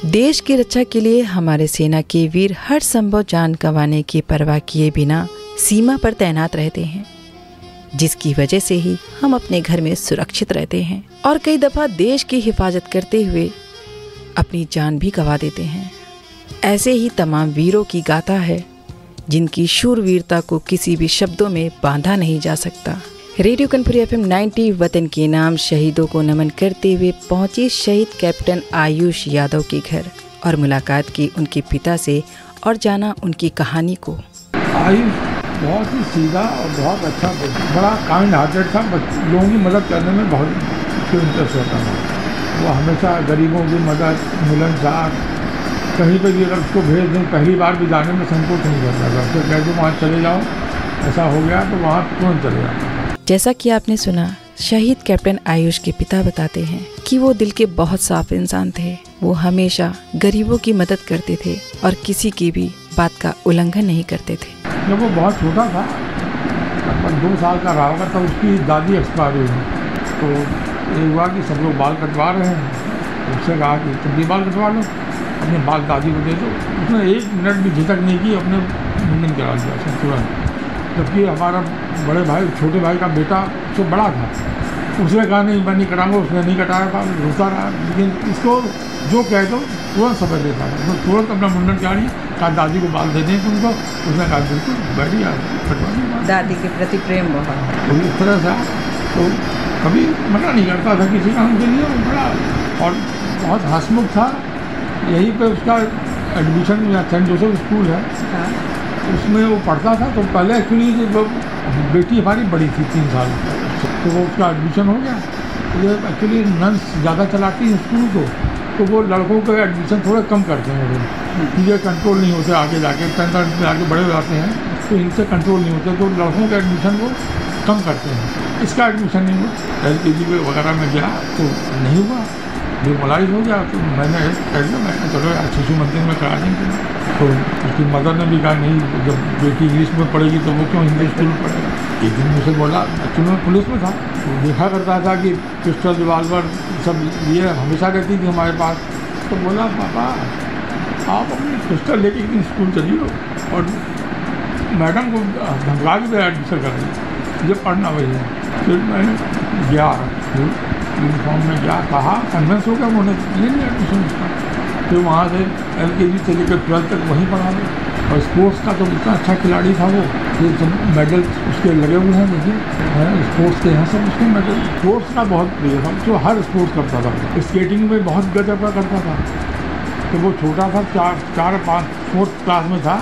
देश की रक्षा के लिए हमारे सेना के वीर हर संभव जान गंवाने की परवाह किए बिना सीमा पर तैनात रहते हैं, जिसकी वजह से ही हम अपने घर में सुरक्षित रहते हैं और कई दफा देश की हिफाजत करते हुए अपनी जान भी गंवा देते हैं। ऐसे ही तमाम वीरों की गाथा है जिनकी शूरवीरता को किसी भी शब्दों में बांधा नहीं जा सकता। रेडियो कनपुरी FM 90 वतन के नाम शहीदों को नमन करते हुए पहुंची शहीद कैप्टन आयुष यादव के घर और मुलाकात की उनके पिता से और जाना उनकी कहानी को। आयुष बहुत ही सीधा और बहुत अच्छा, बड़ा काइंड हार्टेड था। लोगों की मदद करने में बहुत इंटरेस्ट होता था। वो हमेशा गरीबों की मदद, मिलनसार, कहीं पर भी अगर उसको भेज दें, पहली बार भी जाने में संकोच नहीं करता था। उसको कह दो वहाँ चले जाओ, ऐसा हो गया तो वहाँ तुरंत चले जाता। जैसा कि आपने सुना, शहीद कैप्टन आयुष के पिता बताते हैं कि वो दिल के बहुत साफ इंसान थे। वो हमेशा गरीबों की मदद करते थे और किसी की भी बात का उल्लंघन नहीं करते थे। जब वो बहुत छोटा था, लगभग 2 साल का रहा होगा, तब उसकी दादी एक्सपायर हुई। तो ये हुआ कि सब लोग बाल कटवा रहे हैं, उससे कहा कि तुम भी बाल कटवा लो, अपने बाल दादी को दे दो। उसने 1 मिनट भी झिझक नहीं की, अपने मुंडन करा दिया तुरंत। जबकि हमारा बड़े भाई, छोटे भाई का बेटा जो बड़ा था, उसने कहा नहीं मैं नहीं कटाऊंगा, उसने नहीं कटाया था, रोता रहा। लेकिन इसको जो कह दो तुरंत समझ लेता था। तो तुरंत अपना मुंडन करा, कहा दादी को बाल दे दें तुमको। उसने कहा बिल्कुल बैठी कटवा दी। दादी के प्रति प्रेम बहुत, तो इस तरह से तो कभी मना नहीं करता था किसी काम के लिए। बड़ा और बहुत हंसमुख था। यहीं पे उसका एडमिशन या सेंट जोसेफ स्कूल है, उसमें वो पढ़ता था। तो पहले एक्चुअली जो बेटी हमारी बड़ी थी 3 साल, तो वो उसका एडमिशन हो गया। ये एक्चुअली नन्स ज़्यादा चलाती हैं स्कूल को, तो वो लड़कों के एडमिशन थोड़े कम करते हैं। वो चीज़ें कंट्रोल नहीं होते, आगे जाके 10th में आगे बड़े हो जाते हैं तो इनसे कंट्रोल नहीं होते, तो लड़कों का एडमिशन वो कम करते हैं। इसका एडमिशन नहीं हुआ। LKG वगैरह में गया तो नहीं हुआ, डिमोलाइज हो गया। तो मैंने कह दिया, मैंने चलो यार शिशु मंदिर में करा देंगे। तो उसकी मदर ने भी कहा नहीं, जब बेटी इंग्लिश में पढ़ेगी तो वो क्यों हिंदी स्कूल में पढ़ेगा। एक दिन मुझसे बोला, एक्चुअली मैं पुलिस में था, तो देखा करता था कि पिस्टल, रिवाल्वर सब ये हमेशा रहती थी हमारे पास। तो बोला पापा आप अपनी पिस्टल लेके एक दिन स्कूल चलिए और मैडम को धमका के एडमिशन कर दी, ये पढ़ना वही है। फिर मैंने गया यूनिफॉर्म में गया, कहा, कन्वेंस हो गया, उन्होंने ले लिया एडमिशन उसका। फिर वहाँ से LKG से लेकर 12th तक वहीं पढ़ा गया। और स्पोर्ट्स का तो इतना अच्छा खिलाड़ी था वो, ये सब मेडल उसके लगे हुए हैं। देखिए स्पोर्ट्स के यहाँ सब उसके मेडल। स्पोर्ट्स का बहुत प्रिय था, जो हर स्पोर्ट्स करता था। स्केटिंग में बहुत गजब का करता था। तो वो छोटा था, 4-5 क्लास में था,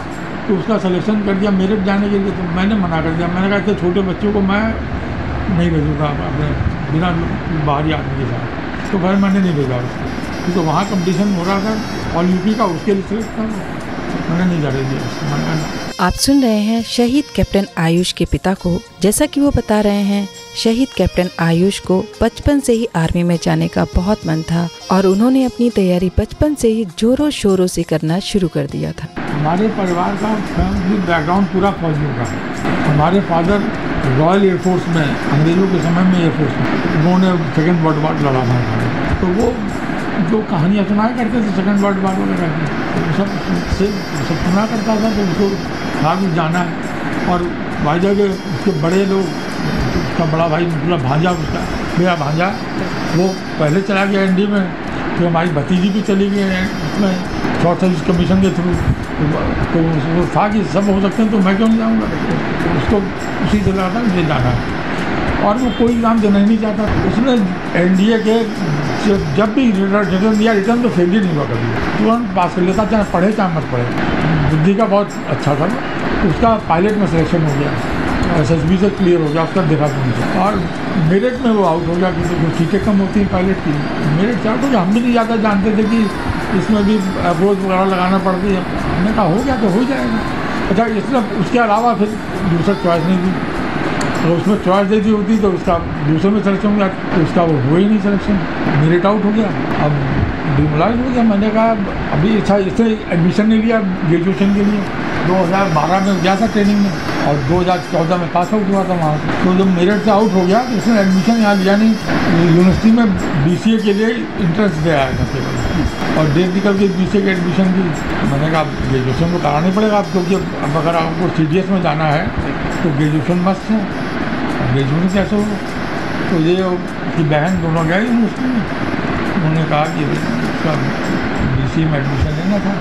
तो उसका सिलेक्शन कर दिया मेरिट जाने के लिए। तो मैंने मना कर दिया, मैंने कहा इतने छोटे बच्चों को मैं नहीं भेजूँगा अपने बिना बाहरी आदमी के साथ। तो फिर मैंने नहीं भेजा उसको, क्योंकि तो वहाँ कंपटीशन हो रहा था और यूपी का, उसके लिए सिलेक्ट था, मैंने नहीं जाने दिया उसको। आप सुन रहे हैं शहीद कैप्टन आयुष के पिता को। जैसा कि वो बता रहे हैं, शहीद कैप्टन आयुष को बचपन से ही आर्मी में जाने का बहुत मन था और उन्होंने अपनी तैयारी बचपन से ही जोरों शोरों से करना शुरू कर दिया था। हमारे परिवार का फैमिली बैकग्राउंड पूरा फौजियों का है। हमारे फादर रॉयल एयरफोर्स में, अंग्रेजों के समय में एयरफोर्स में, उन्होंने 2nd वर्ल्ड वार लड़ा था। तो वो जो कहानियाँ सुनाया करते थे 2nd वर्ल्ड वार वगैरह की, तो सब सुना करता था। तो उसको था भी जाना है। और भाईजा के उसके बड़े लोग, उसका बड़ा भाई मतलब भांजा, उसका मेरा भांजा, वो पहले चला गया ND में। फिर हमारी भतीजी भी चली गई उसमें शॉर्ट सर्विस कमीशन के थ्रू। तो वो था कि सब हो सकते हैं तो मैं क्यों नहीं जाऊँगा। तो उसको उसी से लगा था मुझे जाना है, और वो कोई एग्ज़ाम देना ही नहीं चाहता। उसने NDA के जब भी रिटर्न दिया, रिटर्न तो फेल ही नहीं हुआ कभी, तुरंत पास कर लेता, चाहे पढ़े चाहे मत पढ़े। बुद्धि का बहुत अच्छा था। उसका पायलट में सिलेक्शन हो गया, SSB से क्लियर हो गया उसका, देहरादून से। और मेरिट में वो आउट हो गया, क्योंकि सीटें कम होती हैं पायलट की, मेरिट से आउट हो गया। हम भी नहीं ज़्यादा जानते थे कि इसमें भी अप्रोच वगैरह लगाना पड़ती है। हमने कहा हो गया तो हो जाएगा। अच्छा, इसलिए उसके अलावा फिर दूसरा चॉइस नहीं थी। तो उसमें चॉइस दे दी होती तो उसका दूसरे में सिलेक्शन हो गया, तो उसका वो हो ही नहीं सिलेक्शन, मेरिट आउट हो गया। अब डिमोलाइज हो गया। मैंने कहा अभी अच्छा इससे एडमिशन नहीं लिया ग्रेजुएशन के लिए। 2012 में गया था ट्रेनिंग में और 2014 में पास आउट हुआ था वहाँ से। तो जब मेरिट से आउट हो गया तो उसने एडमिशन यहाँ लिया नहीं। यूनिवर्सिटी में BCA के लिए इंट्रेंस दे आया था केवल और डेट निकल के BCA की एडमिशन की। मैंने कहा ग्रेजुएशन तो कराना ही पड़ेगा आप, क्योंकि अब अगर आपको CDS में जाना है तो ग्रेजुएशन मस्ट है। ग्रेजुएशन कैसे हो? तो ये उसकी बहन दोनों गए यूनिवर्सिटी में। उन्होंने कहा कि उसका BCA में एडमिशन लेना था।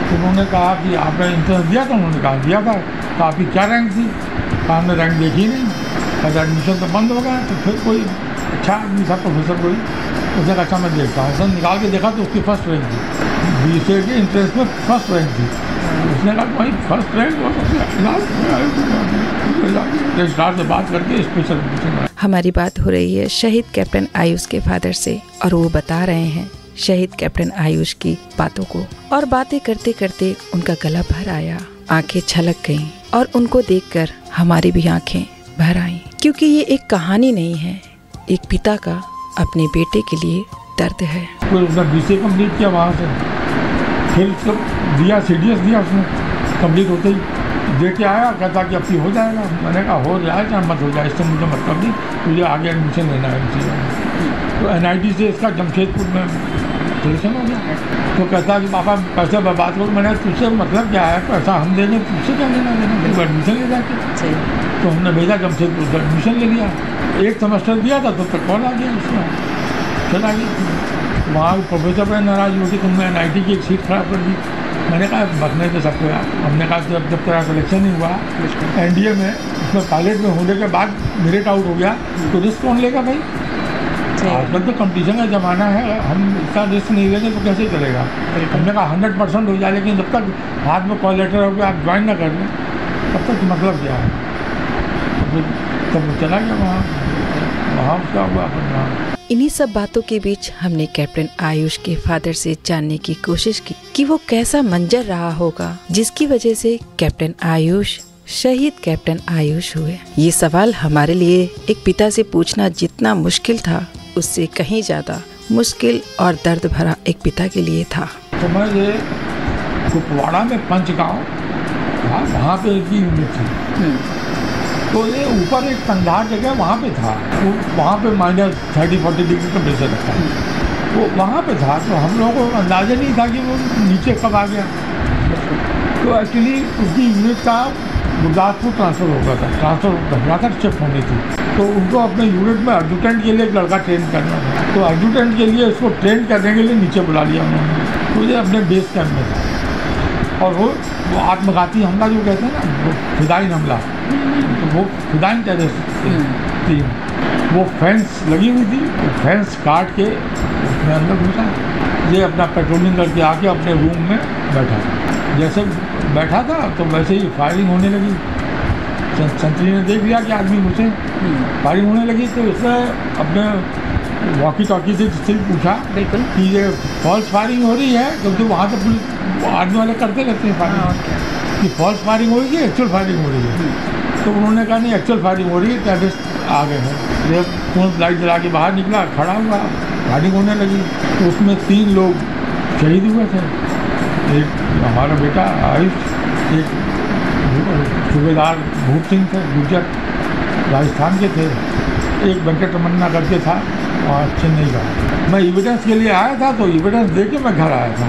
तो उन्होंने कहा कि आपने इंट्रेंस दिया था? उन्होंने कहा दिया था। तो आपकी क्या रैंक थी? कहा हमने रैंक देखी नहीं, अगर एडमिशन तो बंद हो गया। तो फिर कोई अच्छा आदमी था प्रोफेसर कोई, उसने कहा अच्छा मैं देखता हूँ। उसने निकाल के देखा तो उसकी फर्स्ट रैंक थी, BCA के इंट्रेंस में फर्स्ट रैंक थी। उसने कहा भाई फर्स्ट रैंक और रजिस्ट्रार से बात करके स्पेशल एडमिशन। हमारी बात हो रही है शहीद कैप्टन आयुष के फादर से और वो बता रहे हैं शहीद कैप्टन आयुष की बातों को। और बातें करते करते उनका गला भर आया, आंखें छलक गईं और उनको देखकर हमारी भी आंखें भर आईं, क्योंकि ये एक कहानी नहीं है, एक पिता का अपने बेटे के लिए दर्द है। उसने BCA कम्प्लीट किया वहाँ से, फिर उसको दिया CDS दिया, उसने कम्प्लीट होते ही दे के आया, कहता कि अब हो जाएगा। मैंने कहा हो जाए चाहे मत हो जाए, इससे मुझे मतलब नहीं, मुझे आगे एडमिशन लेना है BCA में। तो NIT से इसका जमशेदपुर में सिलेक्शन हो गया। तो कहता कि पापा पैसे बर्बाद करो। मैंने तुझसे मतलब क्या है, पैसा हम देंगे, तुझसे क्या लेना देना, एडमिशन ले जाके। तो हमने भेजा जमशेदपुर से, एडमिशन ले लिया। एक सेमेस्टर दिया था तो कॉल आ गया उसका, चला गया। वहाँ प्रोफेसर पर नाराज़ हुई कि तुमने NIT की एक सीट खराब कर दी। मैंने कहा बचने के सबको यार। हमने कहा जब तेरा सिलेक्शन नहीं हुआ NDA में, उसमें पायलट में होने के बाद मेरिट आउट हो गया तो रिस्क कौन लेगा भाई? आजकल तो कंपटीशन का ज़माना है, हम इतना रिस्क नहीं लेंगे तो कैसे चलेगा। हमने कहा 100% हो जाए, लेकिन जब तक हाथ में कॉल लेटर हो गया आप ज्वाइन ना कर लें तब तक मतलब क्या है। तो फिर तब चला गया वहाँ उसका हुआ अपना। इन्हीं सब बातों के बीच हमने कैप्टन आयुष के फादर से जानने की कोशिश की कि वो कैसा मंजर रहा होगा जिसकी वजह से कैप्टन आयुष शहीद कैप्टन आयुष हुए। ये सवाल हमारे लिए एक पिता से पूछना जितना मुश्किल था, उससे कहीं ज्यादा मुश्किल और दर्द भरा एक पिता के लिए था। तो मैं ये कुपवाड़ा में पंचगांव था, वहाँ पे एक ही यूनिट थी। तो ये ऊपर एक कंधार जगह वहाँ पे था, वहाँ पे -30-40 डिग्री टेम्परेचर रखा, वो वहाँ पे था। तो हम लोगों को अंदाज़ा नहीं था कि वो नीचे कब आ गया। तो एक्चुअली उसकी यूनिट का गुरदासपुर ट्रांसफ़र हो गया था, ट्रांसफ़र घबराकर शिफ्ट होनी थी। तो उनको अपने यूनिट में एडजुटेंट के लिए एक लड़का ट्रेन करना था। तो एडजुटेंट के लिए उसको ट्रेन करने के लिए नीचे बुला लिया उन्होंने। तो ये अपने बेस कैंप में था। और वो आत्मघाती हमला जो कहते हैं ना, वो फिदाइन हमला, तो वो फिदाइन टेररिस्ट थी। वो फेंस लगी हुई थी, वो फेंस काट के उसमें अंदर घुसा। ये अपना पेट्रोलिंग करके आके अपने रूम में बैठा। जैसे बैठा था तो वैसे ही फायरिंग होने लगी। संतरी ने देख लिया कि आदमी घुसे, फायरिंग होने लगी। तो उसने अपने वॉकी टॉकी से पूछा बिल्कुल कि ये फॉल्स फायरिंग हो रही है, क्योंकि वहाँ तो पुलिस आर्मी वाले करते रहते हैं फायरिंग, कि फॉल्स फायरिंग हो रही है, एक्चुअल फायरिंग हो रही है। तो उन्होंने कहा नहीं एक्चुअल फायरिंग हो रही है, टेररिस्ट आ गए हैं। जब फोन लाइट जला के बाहर निकला, खड़ा हुआ, फायरिंग होने लगी। तो उसमें 3 लोग शहीद हुए थे। एक हमारा बेटा आयुष, एक सूबेदार भूप सिंह थे, गुजर राजस्थान के थे, एक वेंकट रमन्ना करके था और चेन्नई का। मैं एविडेंस के लिए आया था, तो एविडेंस दे के मैं घर आया था।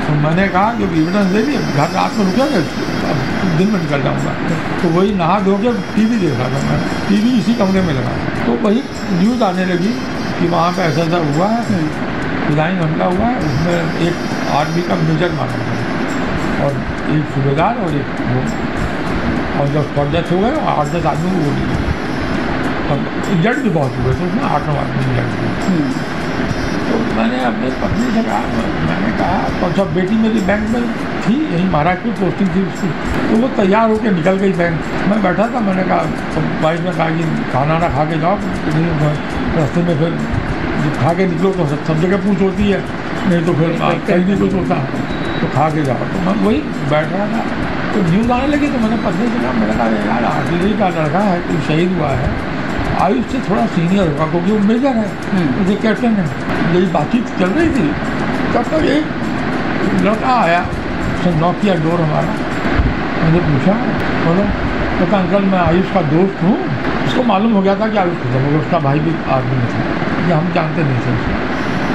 तो मैंने कहा कि एविडेंस दे दिए, घर रात में रुकेगा, अब दिन में निकल जाऊँगा। तो वही नहा धो के TV देख रहा था मैं, TV इसी कमरे में लगा। तो वही न्यूज़ आने लगी कि वहाँ पे ऐसा हुआ है, फिदाइन हमला हुआ है, उसमें एक आर्मी का मेजर मारा गया और एक सूबेदार और एक वो, और जब डेथ हो गए 8-10 आदमी को गोली लगी। और इंजर्ड भी बहुत हुए थे उसमें, 8-9 आदमी इंजर्ड हुए। तो मैंने अपने पत्नी से कहा, मैंने कहा कौन सा, बेटी मेरी बैंक में थी, यहीं महाराष्ट्र की पोस्टिंग थी उसकी। तो वो तैयार होकर निकल गई बैंक। मैं बैठा था, मैंने कहा तो वाइफ ने कहा कि खाना ना खा के जाओ, रास्ते में फिर खा के निकलो तो सब जगह पूछ होती है, नहीं तो फिर कहीं नहीं कुछ होता, तो खा के जाओ। तो मैं वही बैठ रहा था, तो न्यूज़ आने लगी। तो मैंने पत्नी से कहा, मैंने कहा यार आर्टिलरी का लड़का है, कोई शहीद हुआ है, आयुष से थोड़ा सीनियर होगा क्योंकि वो मेजर है, मुझे कैप्टन है। यही बातचीत चल रही थी। तब तक एक लड़का आया, उसने नॉक किया डोर हमारा। मैंने पूछा, बोलो, कहता अंकल मैं आयुष का दोस्त हूँ। उसको मालूम हो गया था कि आयुष खत्म हो गया, उसका भाई भी आर्मी में था, ये हम जानते नहीं थे उसको।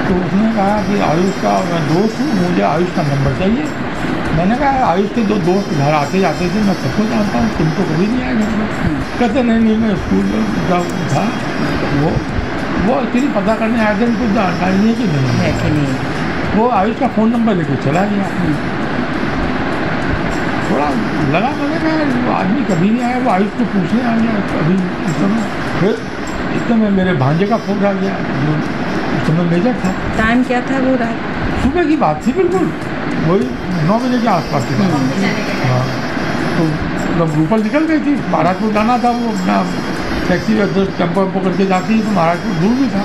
तो उसने कहा कि आयुष का मैं दोस्त हूँ, मुझे आयुष का नंबर चाहिए। मैंने कहा आयुष के 2 दोस्त घर आते जाते थे, मैं सबको जानता हूँ, तुम तो कभी नहीं आए घर में। कहते नहीं मैं स्कूल में जब था वो एक्चुअली पता करने आए थे, कुछ जानकारी नहीं है कि नहीं है कि नहीं। वो आयुष का फ़ोन नंबर लेके चला गया। थोड़ा लगा, मैंने कहा वो आदमी कभी नहीं आया, वो आयुष को पूछने आ गया अभी इस समय। फिर इस समय मेरे भांजे का फ़ोन आ गया, जो उस समय मेजर था। टाइम क्या था वो? रात सुबह की बात थी, बिल्कुल वही 9 बजे के आसपास की। हाँ, तो जब रूपल निकल गई थी, महाराजपुर जाना था, वो अपना टैक्सी टेम्पो वेम्पो करके जाती तो महाराजपुर दूर भी था,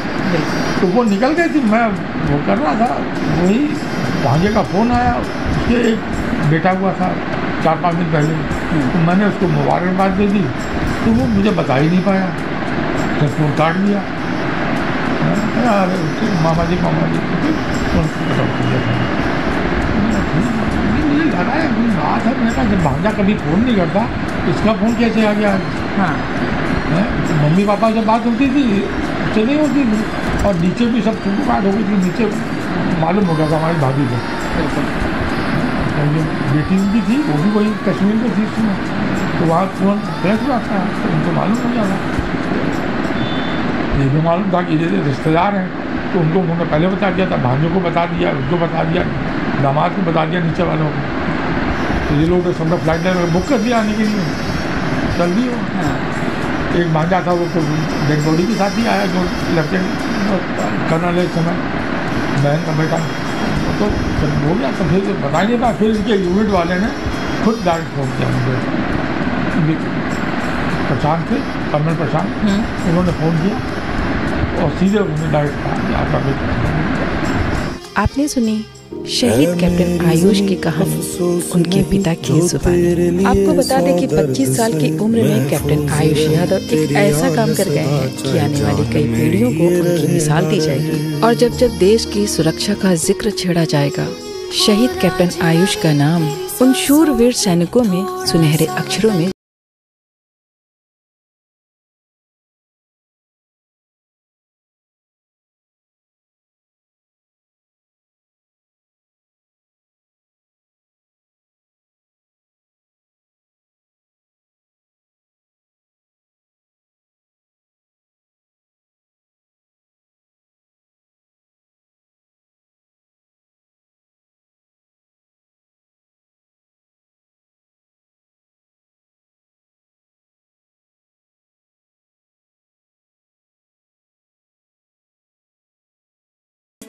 तो वो निकल गई थी। मैं वो कर रहा था, वही भांजे का फ़ोन आया, उसके एक बेटा हुआ था 4-5 दिन पहले, तो मैंने उसको मुबारकबाद दे दी, तो वो मुझे बता ही नहीं पाया, तो फ़ोन काट दिया। मामा जी मुझे लगा है कोई बात है। मैंने कहा जब भांजा कभी फ़ोन नहीं करता, इसका फ़ोन कैसे आ गया? हाँ, मम्मी पापा से बात होती थी, उससे नहीं होती थी, और नीचे भी सब शुरू बात हो गई थी, नीचे मालूम हो गया था हमारी भाभी को। जो बेटी उनकी थी वो भी वही कश्मीर में थी उसमें, तो वहाँ फ़ोन फ्रेश हुआ था, तो उनको मालूम हो गया था। ये भी मालूम था कि ये रिश्तेदार हैं, तो उनको उन्होंने पहले बता दिया था, भाइयों को बता दिया, उसको बता दिया, दामाद को बता दिया, नीचे वालों को। तो ये लोग सब फ्लाइट बुक कर दिया आने के लिए, चल दी हो। एक भांजा था, वो तो डेड बॉडी के साथ ही आया, जो लेफ्टिनेंट कर्नल है इस समय, बहन का बेटा। तो जब हो गया तो फिर बता नहीं पाया, फिर इनके यूनिट वाले ने खुद डायरेक्ट फोन किया मुझे, प्रशांत थे, कर्नल प्रशांत, उन्होंने फ़ोन किया और सीधे उन्होंने डायरेक्ट कहा कि आपका बेटा। आपने सुनी शहीद कैप्टन आयुष की कहानी उनके पिता की जुबान। आपको बता दें कि 25 साल की उम्र में कैप्टन आयुष यादव एक ऐसा काम कर गए हैं कि आने वाली कई पीढ़ियों को उनकी मिसाल दी जाएगी। और जब जब देश की सुरक्षा का जिक्र छेड़ा जाएगा, शहीद कैप्टन आयुष का नाम उन शूरवीर सैनिकों में सुनहरे अक्षरों में